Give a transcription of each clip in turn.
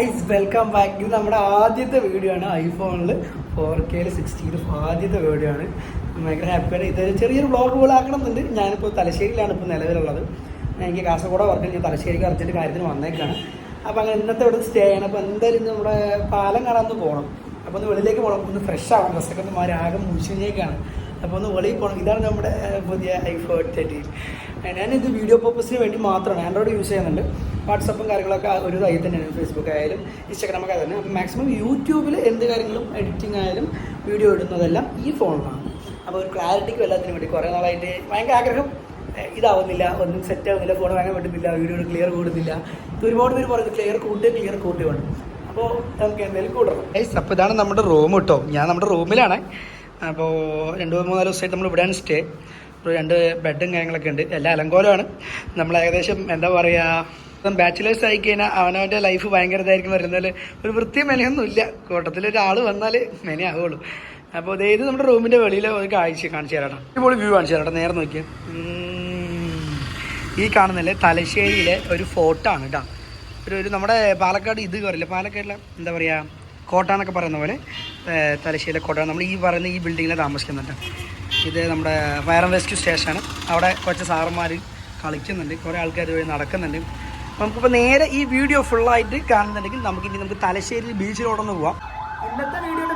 Guys welcome back. ഇത് നമ്മുടെ ആദ്യത്തെ വീഡിയോ ആണ് ഐഫോണിൽ 4K 60 ആദ്യത്തെ വീഡിയോ ആണ്. ഭയങ്കര ഹാപ്പിയാണ്. ഇതൊരു ചെറിയൊരു വ്ളോഗ് പോലെ ആക്കണമെന്നുണ്ട്. ഞാനിപ്പോൾ തലശ്ശേരിയിലാണ് ഇപ്പോൾ നിലവിലുള്ളത്. എനിക്ക് കാസർഗോഡ് വർക്ക് ഞാൻ തലശ്ശേരിക്ക് അർജൻറ്റ് കാര്യത്തിന് വന്നേക്കാണ്. അപ്പോൾ അങ്ങനെ ഇന്നത്തെ ഇവിടെ സ്റ്റേ ചെയ്യണം. അപ്പോൾ എന്തായാലും നമ്മുടെ പാലം കാണാൻ പോകണം. അപ്പോൾ ഒന്ന് വെളിയിലേക്ക് പോകണം, ഒന്ന് ഫ്രഷ് ആവണം. ഡ്രസ്സൊക്കെ ഒന്ന് മാറി ആകെ മുഷിഞ്ഞേക്കാണ്. അപ്പോൾ ഒന്ന് വെളിയിൽ പോകണം. ഇതാണ് നമ്മുടെ പുതിയ iPhone 13. ഞാനിത് വീഡിയോ പർപ്പസിന് വേണ്ടി മാത്രമാണ്. ആൻഡ്രോയിഡ് യൂസ് ചെയ്യുന്നുണ്ട്. വാട്സപ്പും കാര്യങ്ങളൊക്കെ ഒരു ഇതായി തന്നെയാണ്. ഫേസ്ബുക്ക് ആയാലും ഇൻസ്റ്റാഗ്രാമൊക്കെ അത് തന്നെ. അപ്പോൾ മാക്സിമം യൂട്യൂബിൽ എന്ത് കാര്യങ്ങളും എഡിറ്റിംഗ് ആയാലും വീഡിയോ ഇടുന്നതെല്ലാം ഈ ഫോണിലാണ്. അപ്പോൾ ഒരു ക്ലാരിറ്റിക്ക് എല്ലാത്തിനും വേണ്ടി കുറേ നാളായിട്ട് ഭയങ്കര ആഗ്രഹം. ഇതാവുന്നില്ല, ഒന്നും സെറ്റ് ആവുന്നില്ല, ഫോൺ വാങ്ങാൻ പറ്റുന്നില്ല, വീഡിയോ ക്ലിയർ കൂടുന്നില്ല. ഇത് ഒരുപാട് പേര് പറയുന്നത് ക്ലിയർ കൂട്ടി വേണം. അപ്പോൾ നമുക്ക് എന്തെങ്കിലും കൂട്ടണം. അപ്പോൾ ഇതാണ് നമ്മുടെ റൂം കേട്ടോ. ഞാൻ നമ്മുടെ റൂമിലാണ്. അപ്പോൾ 2-3 ദിവസമായിട്ട് നമ്മൾ ഇവിടെയാണ് സ്റ്റേ. ഒരു 2 ബെഡും കാര്യങ്ങളൊക്കെ ഉണ്ട്. എല്ലാം അലങ്കോലമാണ്. നമ്മൾ ഏകദേശം എന്താ പറയുക, ബാച്ചിലേഴ്സ് ആയി കഴിഞ്ഞാൽ അവനവൻ്റെ ലൈഫ് ഭയങ്കര ഇതായിരിക്കും വരുന്നതിൽ ഒരു വൃത്തിയും മെനയൊന്നുമില്ല. കൂട്ടത്തിലൊരാൾ വന്നാൽ മെനയാവുള്ളൂ. അപ്പോൾ ഇത് നമ്മുടെ റൂമിൻ്റെ വെളിയിൽ ഒരു കാഴ്ച കാണിച്ചു തരാം. ഇപ്പോൾ വ്യൂ കാണിച്ചു തരാം. നേരെ നോക്കിയാൽ ഈ കാണുന്നില്ലേ തലശ്ശേരിയിലെ ഒരു ഫോർട്ട് ആണ് കേട്ടോ. ഒരു നമ്മുടെ പാലക്കാട് ഇത് പറയില്ല, പാലക്കാടിലെ എന്താ പറയുക കോട്ട എന്നൊക്കെ പറയുന്ന പോലെ തലശ്ശേരിയിലെ കോട്ട. നമ്മൾ ഈ പറയുന്ന ഈ ബിൽഡിങ്ങിൽ താമസിക്കുന്നുണ്ട്. ഇത് നമ്മുടെ ഫയർ ആൻഡ് റെസ്ക്യൂ സ്റ്റേഷനാണ്. അവിടെ കുറച്ച് സാറന്മാർ കളിക്കുന്നുണ്ട്, കുറേ ആൾക്കാർ വഴി നടക്കുന്നുണ്ട്. നമുക്കിപ്പോൾ നേരെ ഈ വീഡിയോ ഫുള്ളായിട്ട് കാണുന്നുണ്ടെങ്കിൽ നമുക്ക് തലശ്ശേരി ബീച്ചിലോട്ടൊന്ന് പോവാം. ഇന്നത്തെ വീഡിയോയുടെ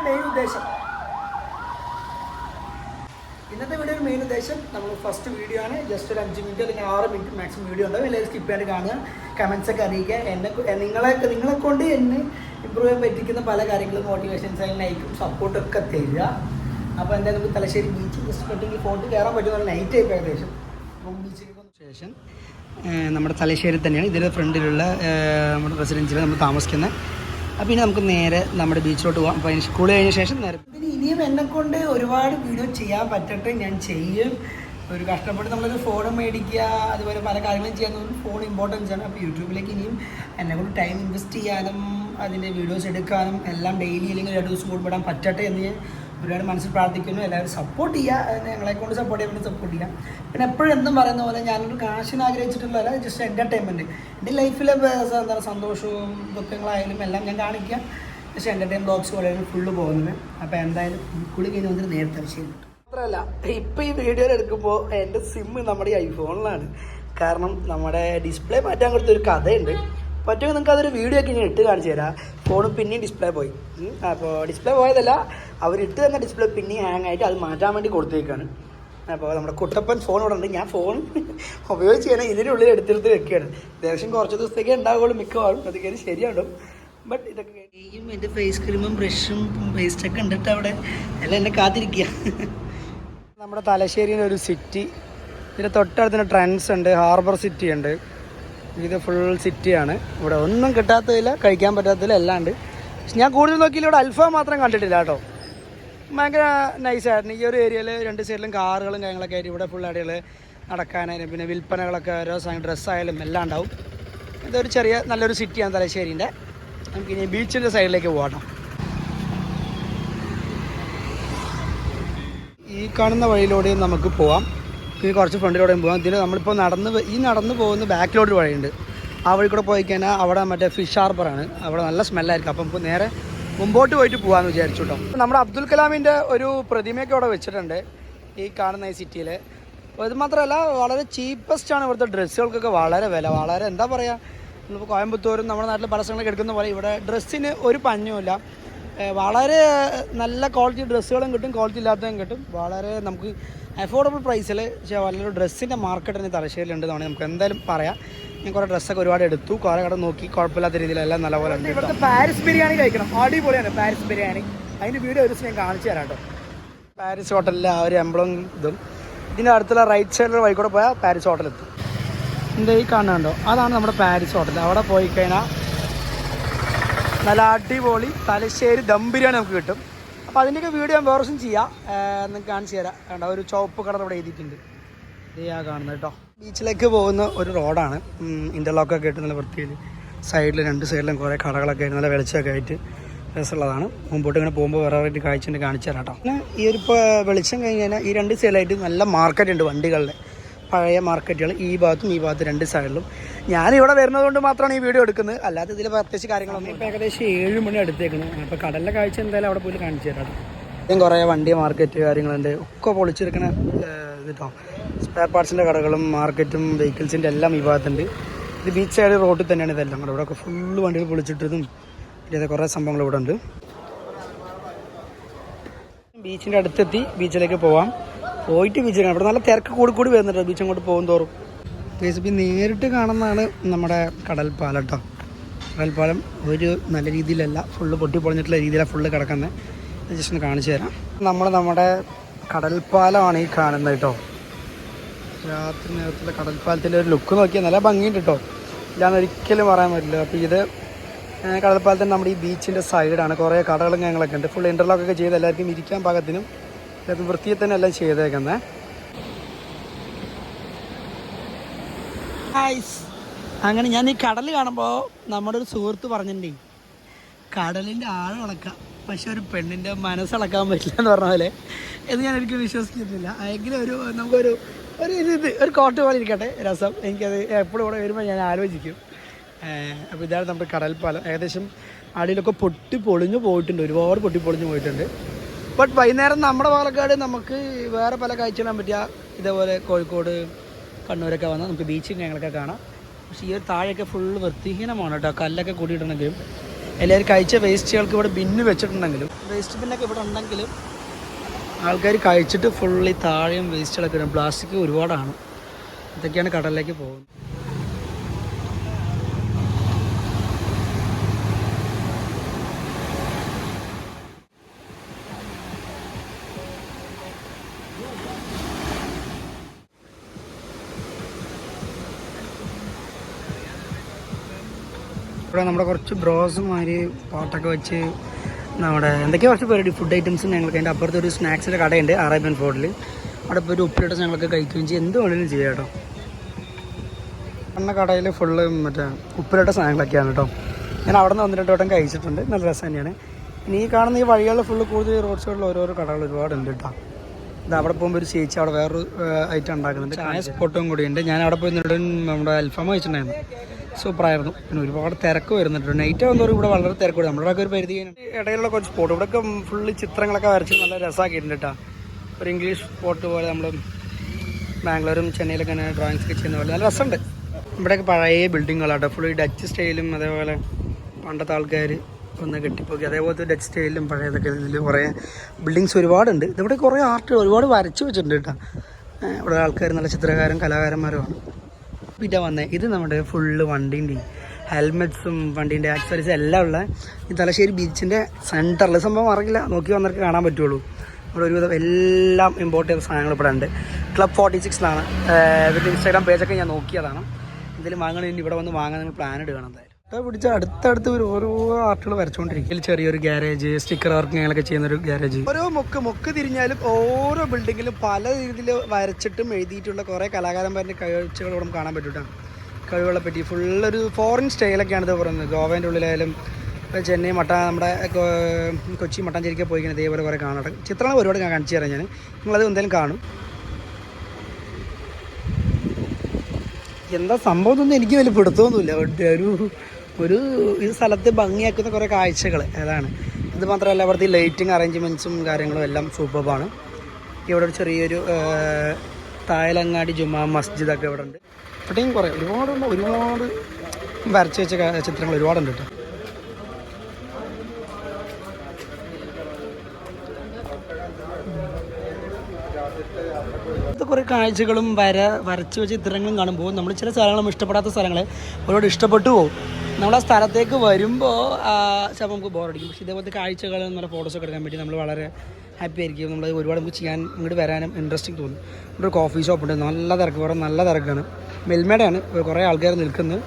മെയിൻ ഉദ്ദേശം നമ്മൾ ഫസ്റ്റ് വീഡിയോ ആണ്. ജസ്റ്റ് ഒരു 5 മിനിറ്റ് അല്ലെങ്കിൽ 6 മിനിറ്റ് മാക്സിമം വീഡിയോ ഉണ്ടാവും. എല്ലാവരും സ്കിപ്പ് ചെയ്യാണ്ട് കാണുക, കമൻസൊക്കെ അറിയിക്കുക. നിങ്ങളെ കൊണ്ട് എന്നെ ഇമ്പ്രൂവ് ചെയ്യാൻ പറ്റിക്കുന്ന പല കാര്യങ്ങളും മോട്ടിവേഷൻസ് ആയാലും ലൈക്കും സപ്പോർട്ടൊക്കെ തരിക. അപ്പോൾ എന്തായാലും നമുക്ക് തലശ്ശേരി ബീച്ച് ജസ്റ്റ് പെട്ടെങ്കിൽ ഫോർട്ട് കയറാൻ പറ്റുന്ന നൈറ്റ് ആയിപ്പോൾ ഏകദേശം. അപ്പം ബീച്ചിലേക്ക് ശേഷം നമ്മുടെ തലശ്ശേരി തന്നെയാണ്. ഇതിൻ്റെ ഫ്രണ്ടിലുള്ള നമ്മുടെ റെസിഡൻസിൽ നമ്മൾ താമസിക്കുന്നത്. അപ്പോൾ ഇനി നമുക്ക് നേരെ നമ്മുടെ ബീച്ചിലോട്ട് പോകാം. അപ്പോൾ അതിന് സ്കൂൾ കഴിഞ്ഞ ശേഷം നേരെ ഇനിയും എന്നെക്കൊണ്ട് ഒരുപാട് വീഡിയോ ചെയ്യാൻ പറ്റട്ടെ, ഞാൻ ചെയ്യും. ഒരു കഷ്ടപ്പെട്ട് നമ്മളൊരു ഫോൺ മേടിക്കുക, അതുപോലെ പല കാര്യങ്ങളും ചെയ്യാൻ ഫോൺ ഇമ്പോർട്ടൻസ് ആണ്. അപ്പോൾ യൂട്യൂബിലേക്ക് ഇനിയും എന്നെക്കൊണ്ട് ടൈം ഇൻവെസ്റ്റ് ചെയ്യാനും അതിൻ്റെ വീഡിയോസ് എടുക്കാനും എല്ലാം ഡെയിലി അല്ലെങ്കിൽ 2 ദിവസം കൂടുമ്പോഴാൻ പറ്റട്ടെ എന്ന് ഞാൻ ഒരുപാട് മനസ്സിൽ പ്രാർത്ഥിക്കുന്നു. എല്ലാവരും സപ്പോർട്ട് ചെയ്യുക, ഞങ്ങളെക്കൊണ്ട് സപ്പോർട്ട് ചെയ്യാൻ വേണ്ടി സപ്പോർട്ട് ചെയ്യുക. പിന്നെ എപ്പോഴും എന്തും പറയുന്ന പോലെ ഞാനൊരു കാശിന് ആഗ്രഹിച്ചിട്ടുള്ളതല്ല, ജസ്റ്റ് എൻ്റർടൈൻമെൻറ്റ്. എൻ്റെ ലൈഫിലെ എന്താ സന്തോഷവും ദുഃഖങ്ങളായാലും എല്ലാം ഞാൻ കാണിക്കുക. പക്ഷേ എൻ്റർടൈൻ ബ്ലോഗ്സ് പോലെയാണ് ഫുള്ള് പോകുന്നത്. അപ്പോൾ എന്തായാലും കുളി കഴിഞ്ഞ് വന്നിട്ട് നേരത്തെ ശരി. മാത്രമല്ല ഇപ്പോൾ ഈ വീഡിയോയിൽ എടുക്കുമ്പോൾ എൻ്റെ സിം നമ്മുടെ ഐഫോണിലാണ്. കാരണം നമ്മുടെ ഡിസ്പ്ലേ മാറ്റാൻ കൊടുത്തൊരു കഥയുണ്ട്. പറ്റുമെങ്കിൽ നിങ്ങൾക്ക് അതൊരു വീഡിയോ ഒക്കെ ഇനി ഇട്ട് കാണിച്ചു തരാം. ഫോൺ പിന്നെയും ഡിസ്പ്ലേ പോയി. അപ്പോൾ ഡിസ്പ്ലേ പോയതല്ല, അവരിട്ട് തന്ന ഡിസ്പ്ലേ പിന്നെയും ഹാങ് ആയിട്ട് അത് മാറ്റാൻ വേണ്ടി കൊടുത്തേക്കാണ്. അപ്പോൾ നമ്മുടെ കുട്ടപ്പൻ ഫോൺ ഇവിടെ ഉണ്ട്. ഞാൻ ഫോൺ ഉപയോഗിച്ച് കഴിഞ്ഞാൽ ഇതിനുള്ളിൽ എടുത്തെടുത്ത് വെക്കുകയാണ്. ഏകദേശം കുറച്ച് ദിവസത്തേക്കേ ഉണ്ടാവുകയുള്ളൂ, മിക്കവാറും അത് കയറി ശരിയാവും. ബട്ട് ഇതൊക്കെ കഴിയും. എൻ്റെ ഫേസ് ക്രീമും ബ്രഷും പേസ്റ്റൊക്കെ ഉണ്ടിട്ട് അവിടെ എല്ലാം എന്നെ കാത്തിരിക്കുക. നമ്മുടെ തലശ്ശേരിയിലെ ഒരു സിറ്റി, ഇതിൻ്റെ തൊട്ടടുത്തിന് ട്രെൻഡ്സ് ഉണ്ട്, ഹാർബർ സിറ്റി ഉണ്ട്. ഇത് ഫുൾ സിറ്റിയാണ്. ഇവിടെ ഒന്നും കിട്ടാത്തതില്ല, കഴിക്കാൻ പറ്റാത്തതില്ല, എല്ലാം ഉണ്ട്. പക്ഷെ ഞാൻ കൂടുതൽ നോക്കിയില്ല, ഇവിടെ അൽഫാം മാത്രം കണ്ടിട്ടില്ല കേട്ടോ. ഭയങ്കര നൈസായിരുന്നു. ഈ ഒരു ഏരിയയിൽ 2 സൈഡിലും കാറുകളും കാര്യങ്ങളൊക്കെ ആയിട്ട് ഇവിടെ ഫുൾ അടികൾ നടക്കാനായാലും പിന്നെ വിൽപ്പനകളൊക്കെ ഓരോ സാധനം ഡ്രസ്സായാലും എല്ലാം ഉണ്ടാവും. ഇതൊരു നല്ലൊരു സിറ്റിയാണ് തലശ്ശേരിൻ്റെ. നമുക്കിനി ബീച്ചിൻ്റെ സൈഡിലേക്ക് പോകാം. ഈ കാണുന്ന വഴിയിലൂടെ നമുക്ക് പോവാം. ഇനി കുറച്ച് ഫ്രണ്ടിലൂടെയും പോകാം. ഇതിൽ നമ്മളിപ്പോൾ നടന്ന് പോകുന്ന ബാക്കിലോട്ട് വഴിയുണ്ട്. ആ വഴി കൂടെ പോയി കഴിഞ്ഞാൽ അവിടെ മറ്റേ ഫിഷ് ഹാർബറാണ്. അവിടെ നല്ല സ്മെല്ലായിരിക്കും. അപ്പം ഇപ്പോൾ നേരെ മുമ്പോട്ട് പോയിട്ട് പോകാമെന്ന് വിചാരിച്ചു കേട്ടോ. നമ്മുടെ അബ്ദുൽ കലാമിൻ്റെ ഒരു പ്രതിമയൊക്കെ അവിടെ വെച്ചിട്ടുണ്ട് ഈ കാണുന്ന ഈ സിറ്റിയിൽ. ഇത് മാത്രമല്ല വളരെ ചീപ്പസ്റ്റാണ് ഇവിടുത്തെ ഡ്രസ്സുകൾക്കൊക്കെ. വളരെ വില, വളരെ എന്താ പറയുക, നമ്മളിപ്പോൾ കോയമ്പത്തൂരും നമ്മുടെ നാട്ടിൽ പല സ്ഥലങ്ങളൊക്കെ എടുക്കുന്ന പോലെ ഇവിടെ ഡ്രസ്സിന് ഒരു പഞ്ഞുമില്ല. വളരെ നല്ല ക്വാളിറ്റി ഡ്രസ്സുകളും കിട്ടും, ക്വാളിറ്റി ഇല്ലാത്തതും കിട്ടും. വളരെ നമുക്ക് അഫോർഡബിൾ പ്രൈസിൽ നല്ലൊരു ഡ്രസ്സിൻ്റെ മാർക്കറ്റ് തന്നെ തലശ്ശേരിയിലുണ്ടെന്നാണ് നമുക്ക് എന്തായാലും പറയാം. ഞാൻ കുറേ ഡ്രസ്സൊക്കെ ഒരുപാട് എടുത്തു, കുറേ കട നോക്കി, കുഴപ്പമില്ലാത്ത രീതിയിലെല്ലാം നല്ലപോലെ ഉണ്ട്. ഇവിടുത്തെ പാരിസ് ബിരിയാണി കഴിക്കണം, അടിപൊളിയാണ് പാരിസ് ബിരിയാണി. അതിൻ്റെ വീഡിയോ ഒരു ദിവസം ഞാൻ കാണിച്ചു തരാം കേട്ടോ. പാരിസ് ഹോട്ടലിലെ ആ ഒരു എംബ്ലം ഇതും ഇതിൻ്റെ അടുത്തുള്ള റൈറ്റ് സൈഡിലുള്ള വഴി കൂടെ പോയാൽ പാരിസ് ഹോട്ടലെത്തും. എന്താ ഈ കാണുന്നുണ്ടോ, അതാണ് നമ്മുടെ പാരിസ് ഹോട്ടൽ. അവിടെ പോയി കഴിഞ്ഞാൽ നല്ല അടിപൊളി തലശ്ശേരി ദം ബിരിയാണി നമുക്ക് കിട്ടും. അപ്പോൾ അതിൻ്റെയൊക്കെ വീഡിയോ ഞാൻ വേറെ ദിവസം ചെയ്യാം, നിങ്ങൾക്ക് കാണിച്ചു തരാം. കണ്ടോ, ഒരു ചുവപ്പ് കളർ ഇവിടെ എഴുതിയിട്ടുണ്ട്. ഇതാ കാണുന്നത് കേട്ടോ. ബീച്ചിലേക്ക് പോകുന്ന ഒരു റോഡാണ്. ഇൻ്റർലോക്കൊക്കെ ആയിട്ട് നല്ല വൃത്തിയിൽ സൈഡിൽ 2 സൈഡിലും കുറേ കടകളൊക്കെ ആയിട്ട് നല്ല വെളിച്ചമൊക്കെ ആയിട്ട് രസമുള്ളതാണ്. മുമ്പോട്ട് ഇങ്ങനെ പോകുമ്പോൾ വേറെ കാഴ്ച കാണിച്ചു തരാം കേട്ടോ. പിന്നെ ഈ ഒരു വെളിച്ചം കഴിഞ്ഞാൽ ഈ 2 സൈഡിലായിട്ട് നല്ല മാർക്കറ്റ് ഉണ്ട് വണ്ടികളുടെ, പഴയ മാർക്കറ്റുകൾ. ഈ ഭാഗത്തും 2 സൈഡിലും ഞാനിവിടെ വരുന്നത് കൊണ്ട് മാത്രമാണ് ഈ വീഡിയോ എടുക്കുന്നത്, അല്ലാതെ ഇതിൽ പ്രത്യേകിച്ച് കാര്യങ്ങളൊന്നും. ഇപ്പോൾ ഏകദേശം 7 മണി അടുത്തേക്കണം. അപ്പോൾ കടലിലെ കാഴ്ച എന്തായാലും അവിടെ പോയി കാണിച്ചു തരാം. ഇതും കുറേ വണ്ടി മാർക്കറ്റ് കാര്യങ്ങളുണ്ട്, ഒക്കെ പൊളിച്ചെടുക്കണ കേട്ടോ. സ്പെയർ പാർട്സിൻ്റെ കടകളും മാർക്കറ്റും വെഹിക്കിൾസിൻ്റെ എല്ലാം ഈ ഭാഗത്തുണ്ട്. ഇത് ബീച്ച് സൈഡ് റോഡിൽ തന്നെയാണ് ഇതെല്ലാം കൂടെ. ഇവിടെ ഒക്കെ ഫുള്ള് വണ്ടികൾ പൊളിച്ചിട്ടതും ഇതേ കുറേ സംഭവങ്ങൾ ഇവിടെ ഉണ്ട്. ബീച്ചിൻ്റെ അടുത്തെത്തി, ബീച്ചിലേക്ക് പോവാം. പോയിട്ട് ബീച്ചിൽ കാണാം. ഇവിടെ നല്ല തിരക്ക് കൂടി വരുന്നുണ്ട് ബീച്ച് അങ്ങോട്ട് പോകും തോറും. ബേസിപ്പി നേരിട്ട് കാണുന്നതാണ് നമ്മുടെ കടൽപ്പാലം കേട്ടോ. കടൽപ്പാലം ഒരു നല്ല രീതിയിലല്ല, ഫുള്ള് പൊട്ടിപ്പൊളിഞ്ഞിട്ടുള്ള രീതിയിലാണ് ഫുള്ള് കിടക്കുന്നത്. ജസ്റ്റ് ഒന്ന് കാണിച്ചു തരാം. നമ്മുടെ കടൽപ്പാലമാണ് ഈ കാണുന്നത് കേട്ടോ. രാത്രി നേരത്തുള്ള കടൽപ്പാലത്തിൻ്റെ ഒരു ലുക്ക് നോക്കിയാൽ നല്ല ഭംഗിയുണ്ട് കേട്ടോ, ഇല്ലാന്ന് ഒരിക്കലും പറയാൻ പറ്റില്ല. അപ്പോൾ ഇത് കടൽപ്പാലത്തിൻ്റെ നമ്മുടെ ഈ ബീച്ചിൻ്റെ സൈഡാണ്. കുറേ കടകളും ഞങ്ങളൊക്കെ ഉണ്ട്. ഫുൾ ഇൻ്റർലോക്കൊക്കെ ചെയ്ത് എല്ലാവർക്കും ഇരിക്കാൻ പാകത്തിനും എല്ലാവർക്കും വൃത്തിയിൽ തന്നെ എല്ലാം ചെയ്തേക്കുന്നത്. അങ്ങനെ ഞാൻ ഈ കടൽ കാണുമ്പോൾ നമ്മുടെ ഒരു സുഹൃത്ത് പറഞ്ഞിട്ടുണ്ടേ, കടലിൻ്റെ ആഴം അളക്കാം പക്ഷെ ഒരു പെണ്ണിൻ്റെ മനസ്സളക്കാൻ പറ്റില്ല എന്ന് പറഞ്ഞ പോലെ. എന്ന് ഞാൻ ഒരിക്കലും വിശ്വസിക്കുന്നില്ല. എങ്കിലും നമുക്കൊരു ഒരു കോട്ട് പോലെ ഇരിക്കട്ടെ രസം. എനിക്കത് എപ്പോഴും ഇവിടെ വരുമ്പോൾ ഞാൻ ആലോചിക്കും. അപ്പോൾ ഇതാണ് നമ്മുടെ കടൽപ്പാലം. ഏകദേശം അടിയിലൊക്കെ പൊളിഞ്ഞു പോയിട്ടുണ്ട്, ഒരുപാട് പൊളിഞ്ഞു പോയിട്ടുണ്ട്. ബട്ട് വൈകുന്നേരം നമ്മുടെ പാലക്കാട് നമുക്ക് വേറെ പല കാഴ്ചകളാൻ പറ്റിയ ഇതേപോലെ കോഴിക്കോട് കണ്ണൂരൊക്കെ വന്നാൽ നമുക്ക് ബീച്ചും ഞങ്ങളൊക്കെ കാണാം. പക്ഷേ ഈ ഒരു താഴെയൊക്കെ ഫുള്ള് വൃത്തിഹീനമാണ് കേട്ടോ. കല്ലൊക്കെ കൂടിയിട്ടുണ്ടെങ്കിലും എല്ലാവരും കഴിച്ച വേസ്റ്റുകൾക്ക് ഇവിടെ ബിന്ന് വെച്ചിട്ടുണ്ടെങ്കിലും, വേസ്റ്റ് ബിന്നൊക്കെ ഇവിടെ ഉണ്ടെങ്കിലും ആൾക്കാർ കഴിച്ചിട്ട് ഫുള്ളി താഴെയും വേസ്റ്റുകളൊക്കെ ഇടും. പ്ലാസ്റ്റിക് ഒരുപാടാണ്. ഇതൊക്കെയാണ് കടലിലേക്ക് പോകുന്നത്. ഇവിടെ നമ്മുടെ കുറച്ച് ബ്രോസുമാതിരി പാട്ടൊക്കെ വെച്ച് നമ്മുടെ എന്തൊക്കെയോ കുറച്ച് പരിപാടി ഫുഡ് ഐറ്റംസും ഞങ്ങൾക്ക് അതിൻ്റെ അപ്പുറത്ത് ഒരു സ്നാക്സിൻ്റെ കടയുണ്ട് അറേബ്യൻ ഫുഡിൽ. അവിടെ ഇപ്പോൾ ഒരു ഉപ്പിലിട്ട ഞങ്ങളൊക്കെ കഴിക്കുകയും ചെയ്യും. എന്ത് വേണമെങ്കിലും ചെയ്യാം കേട്ടോ. എണ്ണ കടയിൽ ഫുള്ള് മറ്റേ ഉപ്പിലിട്ട സാധനങ്ങളൊക്കെയാണ് കേട്ടോ. ഞാൻ അവിടെ നിന്ന് 1-2 വട്ടം കഴിച്ചിട്ടുണ്ട്. നല്ല രസം തന്നെയാണ്. ഇനി ഈ കാണുന്ന ഈ വഴികളിൽ ഫുള്ള് കൂടുതൽ റോഡ് സൈഡിൽ ഓരോരോ കടകൾ ഒരുപാടുണ്ട് കേട്ടോ. ഇത് അവിടെ പോകുമ്പോൾ ഒരു ചേച്ചി അവിടെ വേറൊരു ഐറ്റം ഉണ്ടാക്കുന്നുണ്ട്. ചായ സ്പോട്ടും കൂടിയുണ്ട്. ഞാൻ അവിടെ പോയി നിന്നിട്ട് നമ്മുടെ അൽഫാമ കഴിച്ചിട്ടുണ്ടായിരുന്നു. സൂപ്പറായിരുന്നു. പിന്നെ ഒരുപാട് തിരക്ക് വരുന്നുണ്ട്. നൈറ്റ് ആകുന്നവരും ഇവിടെ വളരെ തിരക്ക് വരും. നമ്മുടെ ഒരു പരിധി ഇടയിലുള്ള കുറച്ച് സ്പോട്ട് ഇവിടെയൊക്കെ ഫുള്ള് ചിത്രങ്ങളൊക്കെ വരച്ച് നല്ല രസമാക്കിയിട്ടുണ്ട് കേട്ടോ. ഒരു ഇംഗ്ലീഷ് സ്പോട്ട് പോലെ നമ്മൾ ബാംഗ്ലൂരും ചെന്നൈയിലൊക്കെ ഡ്രോയിങ്സ് ഒക്കെ ചെയ്യുന്ന പോലെ നല്ല രസമുണ്ട്. ഇവിടെയൊക്കെ പഴയ ബിൽഡിങ്ങുകളാട്ടോ. ഫുള്ള് ഡച്ച് സ്റ്റൈലും അതേപോലെ പണ്ടത്തെ ആൾക്കാർ ഒന്ന് കെട്ടിപ്പോക്കി അതേപോലത്തെ ഡച്ച് സ്റ്റൈലും പഴയതൊക്കെ ഇതിൽ കുറേ ബിൽഡിങ്സ് ഒരുപാടുണ്ട്. ഇതിവിടെ കുറേ ആർട്ട് ഒരുപാട് വരച്ച് വെച്ചിട്ടുണ്ട് കേട്ടോ. ഇവിടെ ആൾക്കാർ നല്ല ചിത്രകാരും കലാകാരന്മാരുമാണ്. പിന്നെ വന്നേ ഇത് നമ്മുടെ ഫുള്ള് വണ്ടീൻ്റെ ഹെൽമെറ്റ്സും വണ്ടീൻ്റെ ആക്സസറീസും എല്ലാം ഉള്ള ഈ തലശ്ശേരി ബീച്ചിൻ്റെ സെൻറ്ററിൽ സംഭവം അറിയില്ല, നോക്കി വന്നവർക്ക് കാണാൻ പറ്റുള്ളൂ. ഇവിടെ ഒരുവിധം എല്ലാം ഇമ്പോർട്ട് ചെയ്ത സാധനങ്ങൾ ഇവിടെ ഉണ്ട്. Club 46 എന്നാണ് ഇവരുടെ ഇൻസ്റ്റാഗ്രാം പേജൊക്കെ ഞാൻ നോക്കിയതാണ്. എന്തെങ്കിലും വാങ്ങണമെങ്കിൽ ഇവിടെ വന്ന് വാങ്ങാൻ നിങ്ങൾ പ്ലാൻ ഇടുകയാണ്. എന്തായാലും പിടിച്ച അടുത്തടുത്ത് ഓരോ ആർട്ടുകൾ വരച്ചുകൊണ്ടിരിക്കും. ചെറിയൊരു ഗ്യാരേജ്, സ്റ്റിക്കർ വർക്ക് ഞങ്ങളൊക്കെ ചെയ്യുന്നൊരു ഗ്യാരേജ്. ഓരോ മുക്ക് തിരിഞ്ഞാലും ഓരോ ബിൽഡിങ്ങിലും പല രീതിയിൽ വരച്ചിട്ടും എഴുതിയിട്ടുള്ള കുറേ കലാകാരന്മാരുടെ കാഴ്ചകൾ ഇവിടെ കാണാൻ പറ്റൂട്ടാ. കഴിവുകളെ പറ്റി ഫുള്ളൊരു ഫോറിൻ സ്റ്റൈലൊക്കെയാണ് ഇത് പറയുന്നത്. ഗോവേൻ്റെ ഉള്ളിലായാലും ചെന്നൈ നമ്മുടെ കൊച്ചി മട്ടാഞ്ചേരിക്ക് പോയിക്കുന്നത് ഇതേപോലെ കുറേ കാണാം. ചിത്രങ്ങൾ ഒരുപാട് ഞാൻ കാണിച്ചു തരാം. നിങ്ങളത് എന്തായാലും കാണും. എന്താ സംഭവം ഒന്നും എനിക്ക് വലിയ പിടുത്തമൊന്നുമില്ല. ഒരു ഈ സ്ഥലത്ത് ഭംഗിയാക്കുന്ന കുറേ കാഴ്ചകൾ അതാണ്. ഇത് മാത്രമല്ല അവിടുത്തെ ഈ ലൈറ്റിങ് അറേഞ്ച്മെൻറ്റ്സും കാര്യങ്ങളും എല്ലാം സൂപ്പർബാണ്. ഇവിടെ ഒരു ചെറിയൊരു തായലങ്ങാടി ജുമാ മസ്ജിദൊക്കെ ഇവിടെ ഉണ്ട്. ഇവിടെയും കുറേ ഒരുപാട് വരച്ച് വെച്ച ചിത്രങ്ങൾ ഒരുപാടുണ്ട് കേട്ടോ. കുറേ കാഴ്ചകളും വരച്ച് വെച്ച ചിത്രങ്ങളും കാണുമ്പോൾ നമ്മൾ ചില സ്ഥലങ്ങൾ നമ്മൾ ഇഷ്ടപ്പെടാത്ത സ്ഥലങ്ങളെ ഒരുപാട് ഇഷ്ടപ്പെട്ടു പോകും. നമ്മൾ ആ സ്ഥലത്തേക്ക് വരുമ്പോൾ ചിലപ്പോൾ നമുക്ക് ബോറടിക്കും. പക്ഷേ ഇതേപോലത്തെ കാഴ്ചകൾ നല്ല ഫോട്ടോസൊക്കെ എടുക്കാൻ പറ്റി നമ്മൾ വളരെ ഹാപ്പി ആയിരിക്കും. നമ്മൾ ഒരുപാട് നമുക്ക് ചെയ്യാൻ ഇങ്ങോട്ട് വരാനും ഇൻട്രസ്റ്റിംഗ് തോന്നും. ഇവിടെ ഒരു കോഫി ഷോപ്പുണ്ട്, നല്ല തിരക്ക്, ഇവിടെ നല്ല തിരക്കാണ്. മിൽമേഡാണ്, കുറേ ആൾക്കാർ നിൽക്കുന്നത്.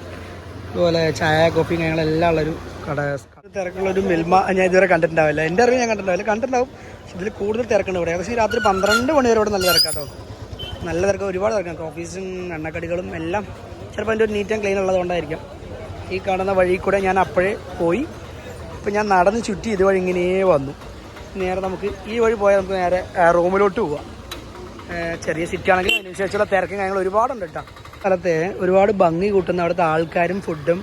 അതുപോലെ ചായ കോഫി കാര്യങ്ങളെല്ലാം ഉള്ളൊരു കട. തിരക്കുള്ളൊരു മിൽമ ഞാൻ ഇതുവരെ കണ്ടിട്ടുണ്ടാവില്ല. എൻ്റെ അറിവ് ഞാൻ കണ്ടിട്ടുണ്ടാവും. പക്ഷേ ഇതിൽ കൂടുതൽ തിരക്കുണ്ട് ഇവിടെ. ഏകദേശം രാത്രി 12 മണി വരെ ഇവിടെ നല്ല തിരക്കാട്ടോ. നല്ല തിരക്ക്, ഒരുപാട് തിരക്കാണ്. കോഫീസും എണ്ണക്കടികളും എല്ലാം ചിലപ്പോൾ അതിൻ്റെ ഒരു നീറ്റ് ആൻഡ് ക്ലീൻ ഉള്ളതുകൊണ്ടായിരിക്കാം. ഈ കാണുന്ന വഴി കൂടെ ഞാൻ അപ്പോഴേ പോയി. ഇപ്പം ഞാൻ നടന്ന് ചുറ്റി ഇതുവഴി ഇങ്ങനെ വന്നു. നേരെ നമുക്ക് ഈ വഴി പോയാൽ നമുക്ക് നേരെ റൂമിലോട്ട് പോവാം. ചെറിയ സിറ്റി ആണെങ്കിൽ അതിനനുസരിച്ചുള്ള തിരക്കും കാര്യങ്ങൾ ഒരുപാടുണ്ട് കേട്ടോ. സ്ഥലത്തെ ഒരുപാട് ഭംഗി കൂട്ടുന്ന അവിടുത്തെ ആൾക്കാരും ഫുഡും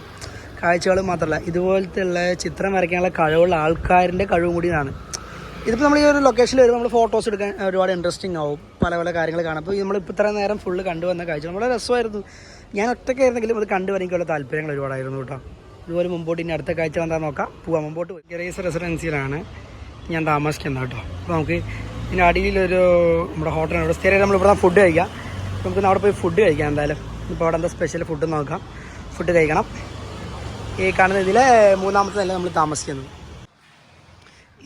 കാഴ്ചകളും മാത്രമല്ല ഇതുപോലത്തെ ഉള്ള ചിത്രം വരയ്ക്കാനുള്ള കഴിവുള്ള ആൾക്കാരിൻ്റെ കഴിവും കൂടിയാണ്. ഇതിപ്പോൾ നമ്മൾ ഈ ഒരു ലൊക്കേഷനിൽ വരുമ്പോൾ നമ്മൾ ഫോട്ടോസ് എടുക്കാൻ ഒരുപാട് ഇൻട്രസ്റ്റിംഗ് ആവും, പല പല കാര്യങ്ങൾ കാണാം. അപ്പോൾ നമ്മളിപ്പോൾ ഇത്ര നേരം ഫുള്ള് കണ്ടുവന്ന കാഴ്ച വളരെ രസമായിരുന്നു. ഞാൻ ഒറ്റയ്ക്കായിരുന്നെങ്കിലും അത് കണ്ടുവരാനുള്ള താല്പര്യങ്ങൾ ഒരുപാടായിരുന്നു കേട്ടോ. ഇതുപോലെ മുമ്പോട്ട് ഇനി അടുത്ത കാഴ്ച എന്താ നോക്കാം, പോവാം മുമ്പോട്ട്. ഗറേസ് റെസിഡൻസിയിലാണ് ഞാൻ താമസിക്കുന്നത് കേട്ടോ. അപ്പോൾ നമുക്ക് ഇതിൻ്റെ അടിയിലൊരു നമ്മുടെ ഹോട്ടലാണ്, ഇവിടെ സ്ഥിരം നമ്മളിവിടെ ഫുഡ് കഴിക്കാം. നമുക്ക് അവിടെ പോയി ഫുഡ് കഴിക്കാം എന്തായാലും. ഇപ്പോൾ അവിടെ എന്താ സ്പെഷ്യൽ ഫുഡ് നോക്കാം, ഫുഡ് കഴിക്കണം. ഈ കാണുന്ന ഇതിലെ 3ാമത്തെ നില നമ്മൾ താമസിക്കുന്നത്.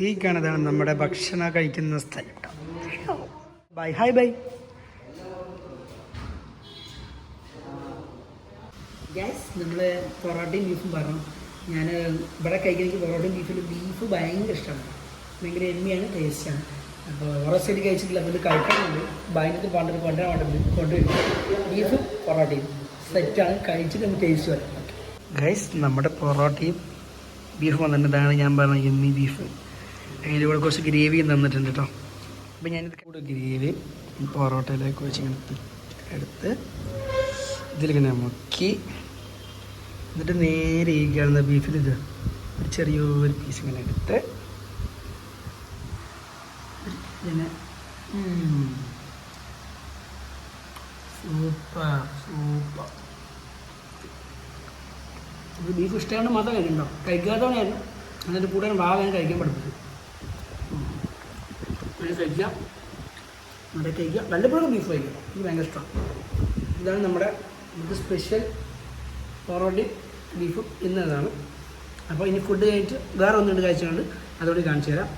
ഈ കാണുന്നതാണ് നമ്മുടെ ഭക്ഷണം കഴിക്കുന്ന സ്ഥലം. Bye hi bye gas. നമ്മൾ പൊറോട്ടയും ബീഫും പറഞ്ഞു. ഞാൻ ഇവിടെ കഴിക്കുന്ന എനിക്ക് പൊറോട്ടയും ബീഫ് ഭയങ്കര ഇഷ്ടമാണ്, ഭയങ്കര എമ്മിയാണ്, ടേസ്റ്റാണ്. അപ്പോൾ ഓരോ സൈഡ് കഴിച്ചിട്ടില്ല, അപ്പോൾ ഇത് കഴിക്കാനുണ്ട്. ഭയങ്കര കൊണ്ടുവരും ബീഫും പൊറോട്ടയും സെറ്റാണ്, കഴിച്ചിട്ട് നമുക്ക് ടേസ്റ്റ് വരാം. ഗൈസ് നമ്മുടെ പൊറോട്ടയും ബീഫും വന്നിട്ടുണ്ടാണ് ഞാൻ പറഞ്ഞ എമ്മി ബീഫ്. അതിൻ്റെ കൂടെ കുറച്ച് ഗ്രേവിയും തന്നിട്ടുണ്ട് കേട്ടോ. അപ്പോൾ ഞാനിത് കൂടെ ഗ്രേവി പൊറോട്ടയിലേക്ക് വെച്ച് ഇങ്ങനെ എടുത്ത് ഇതിലിങ്ങനെ മുക്കി എന്നിട്ട് നേരെ ഈ കാണുന്ന ബീഫിൽ ഇത് ഒരു ചെറിയൊരു പീസ് ഇങ്ങനെ എടുത്ത് ഇങ്ങനെ സൂപ്പർ സൂപ്പർ. ഇത് ബീഫ് ഇഷ്ടമാണ് മാത്രം കഴിക്കണ്ടോ, കഴിക്കാത്തവണയായിരുന്നു. എന്നിട്ട് കൂടെ ഭാഗം കഴിക്കാൻ പഠിപ്പിച്ചു. അങ്ങനെ കഴിക്കാം, അവിടെ കഴിക്കാം. വല്ലപ്പോഴും ബീഫ് കഴിക്കാം, എനിക്ക് ഭയങ്കര ഇഷ്ടമാണ്. ഇതാണ് നമ്മുടെ ഇത് സ്പെഷ്യൽ പൊറോട്ടയും ബീഫും ഇന്നതാണ്. അപ്പോൾ ഇനി ഫുഡ് കഴിച്ചിട്ട് വേറെ ഒന്നുകൊണ്ട് കഴിച്ചുകൊണ്ട് അതോടെ കാണിച്ചു തരാം.